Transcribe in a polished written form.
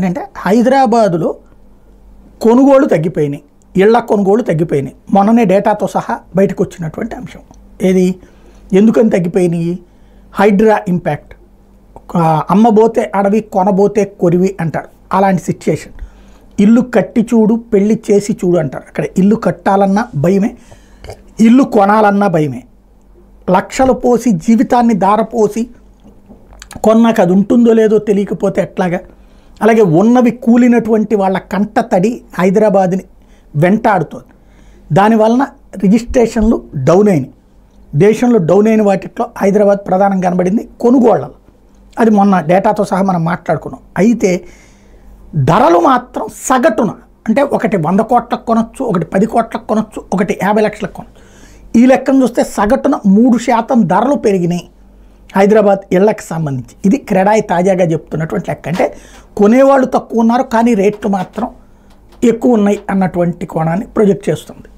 ఏంటంటే హైదరాబాదులో కొనుగోళ్లు తగ్గిపోయినాయి, ఇళ్ల కొనుగోళ్లు తగ్గిపోయినాయి. మొన్ననే డేటాతో సహా బయటకు వచ్చినటువంటి అంశం ఏది, ఎందుకని తగ్గిపోయినాయి? హైడ్రా ఇంపాక్ట్. అమ్మబోతే అడవి కొనబోతే కొరివి అంటారు, అలాంటి సిచ్యుయేషన్. ఇల్లు కట్టి చూడు పెళ్లి చేసి చూడు అంటారు. అక్కడ ఇల్లు కట్టాలన్నా భయమే, ఇల్లు కొనాలన్నా భయమే. లక్షలు పోసి జీవితాన్ని దారపోసి కొన్నాక అది ఉంటుందో లేదో తెలియకపోతే ఎట్లాగా. అలాగే ఉన్నవి కూలినటువంటి వాళ్ళ కంట తడి హైదరాబాద్ని వెంటాడుతుంది. దానివలన రిజిస్ట్రేషన్లు డౌన్ అయినాయి. దేశంలో డౌన్ అయిన వాటిలో హైదరాబాద్ ప్రధానంగా కనబడింది కొనుగోళ్లలో. అది మొన్న డేటాతో సహా మనం మాట్లాడుకున్నాం. అయితే ధరలు మాత్రం సగటున, అంటే ఒకటి 100 కోట్లకు కొనొచ్చు, ఒకటి 10 కోట్లకు కొనొచ్చు, ఒకటి 50 లక్షలకు కొనొచ్చు. ఈ లెక్కను చూస్తే సగటున 3% ధరలు పెరిగినాయి హైదరాబాద్ ఇళ్లకు సంబంధించి. ఇది క్రెడాయి తాజాగా చెప్తున్నటువంటి లెక్క. అంటే కొనేవాళ్ళు తక్కువ ఉన్నారు కానీ రేట్లు మాత్రం ఎక్కువ ఉన్నాయి అన్నటువంటి కోణాన్ని ప్రొజెక్ట్ చేస్తుంది.